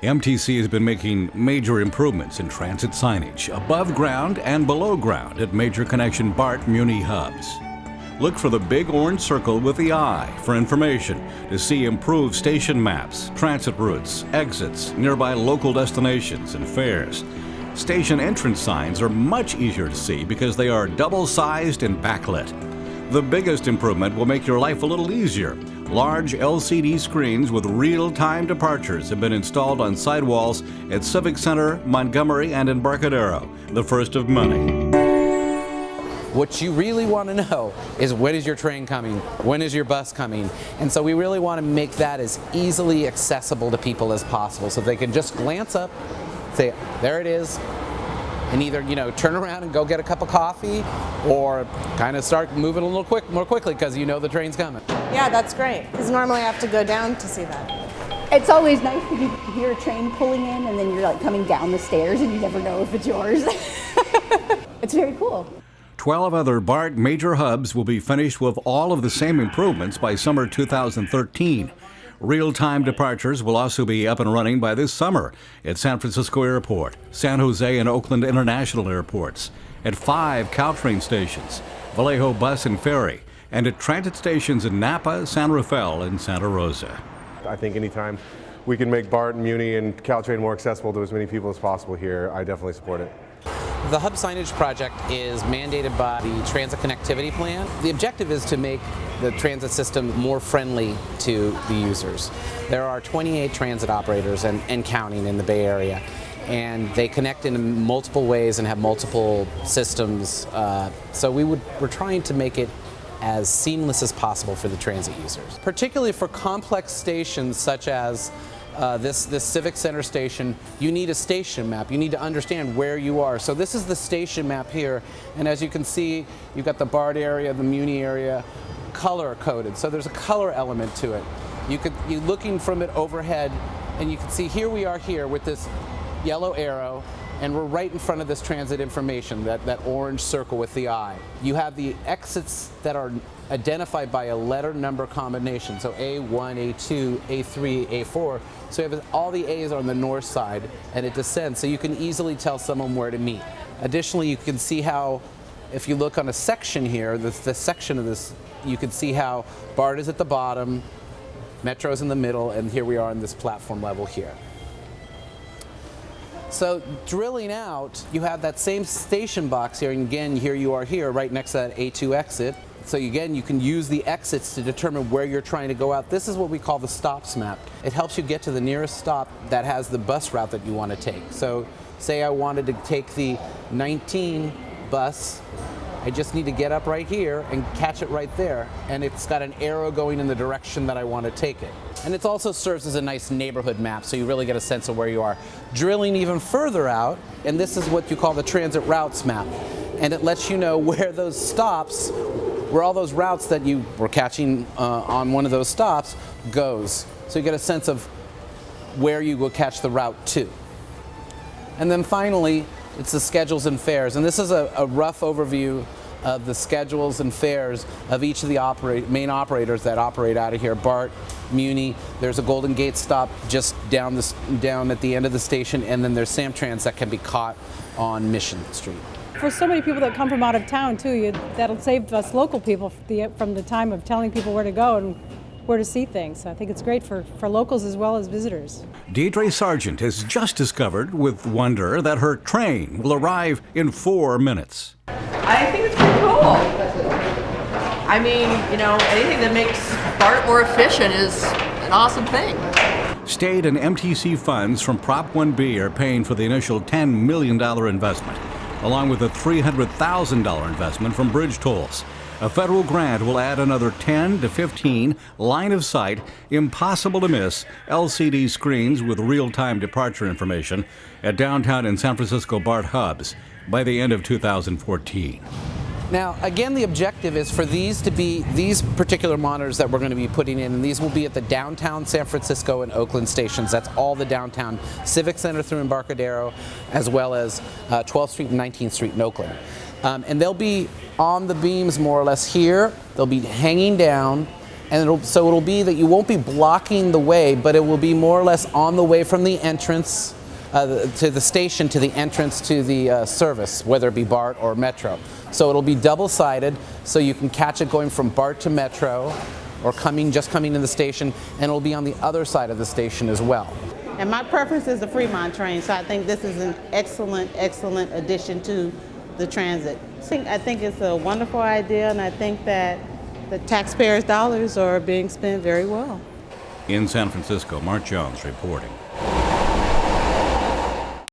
MTC has been making major improvements in transit signage, above ground and below ground at major connection BART MUNI hubs. Look for the big orange circle with the eye for information to see improved station maps, transit routes, exits, nearby local destinations, and fares. Station entrance signs are much easier to see because they are double-sized and backlit. The biggest improvement will make your life a little easier. Large LCD screens with real-time departures have been installed on sidewalls at Civic Center, Montgomery, and Embarcadero, the first of many. What you really want to know is when is your train coming, when is your bus coming, and so we really want to make that as easily accessible to people as possible so they can just glance up, say, there it is, and either, turn around and go get a cup of coffee or kind of start moving a little more quickly because you know the train's coming. Yeah, that's great, because normally I have to go down to see that. It's always nice because you hear a train pulling in and then you're like coming down the stairs and you never know if it's yours. It's very cool. 12 other BART major hubs will be finished with all of the same improvements by summer 2013. Real-time departures will also be up and running by this summer at San Francisco Airport, San Jose and Oakland International Airports, at 5 Caltrain stations, Vallejo Bus and Ferry, and at transit stations in Napa, San Rafael, and Santa Rosa. I think anytime we can make BART and MUNI and Caltrain more accessible to as many people as possible here, I definitely support it. The Hub Signage Project is mandated by the Transit Connectivity Plan. The objective is to make the transit system more friendly to the users. There are 28 transit operators and counting in the Bay Area, and they connect in multiple ways and have multiple systems. So we're trying to make it as seamless as possible for the transit users. Particularly for complex stations such as this Civic Center station, you need a station map. You need to understand where you are. So this is the station map here, and as you can see, you've got the BART area, the MUNI area, color coded. So there's a color element to it. You're looking from it overhead, and you can see here we are here with this yellow arrow, and we're right in front of this transit information, that orange circle with the eye. You have the exits that are identified by a letter number combination, so A1, A2, A3, A4. So you have all the A's on the north side, and it descends, so you can easily tell someone where to meet. Additionally, you can see how, if you look on a section here, the section of this, you can see how BART is at the bottom, Metro's in the middle, and here we are on this platform level here. So drilling out, you have that same station box here, and again, here you are here, right next to that A2 exit. So again, you can use the exits to determine where you're trying to go out. This is what we call the stops map. It helps you get to the nearest stop that has the bus route that you want to take. So say I wanted to take the 19 bus, I just need to get up right here and catch it right there. And it's got an arrow going in the direction that I want to take it. And it also serves as a nice neighborhood map, so you really get a sense of where you are. Drilling even further out, and this is what you call the transit routes map. And it lets you know where those stops, where all those routes that you were catching on one of those stops goes. So you get a sense of where you will catch the route to. And then finally, it's the schedules and fares. And this is a rough overview of the schedules and fares of each of the main operators that operate out of here. BART, MUNI, there's a Golden Gate stop just down at the end of the station, and then there's Samtrans that can be caught on Mission Street. For so many people that come from out of town too, that'll save us local people from the time of telling people where to go and where to see things. I think it's great for locals as well as visitors. Deidre Sargent has just discovered with wonder that her train will arrive in 4 minutes. I think it's pretty cool. I mean, anything that makes BART more efficient is an awesome thing. State and MTC funds from Prop 1B are paying for the initial $10 million investment, along with a $300,000 investment from bridge tolls. A federal grant will add another 10 to 15 line-of-sight, impossible-to-miss LCD screens with real-time departure information at downtown and San Francisco BART hubs by the end of 2014. Now, again, the objective is for these particular monitors that we're going to be putting in, and these will be at the downtown San Francisco and Oakland stations. That's all the downtown Civic Center through Embarcadero, as well as 12th Street and 19th Street in Oakland. And they'll be on the beams more or less here. They'll be hanging down, And so it'll be that you won't be blocking the way, but it will be more or less on the way from the entrance to the station to the entrance to the service, whether it be BART or Metro. So it'll be double-sided, so you can catch it going from BART to Metro, or just coming to the station, and it'll be on the other side of the station as well. And my preference is the Fremont train, so I think this is an excellent, excellent addition to the transit. I think it's a wonderful idea, and I think that the taxpayers' dollars are being spent very well. In San Francisco, Mark Jones reporting.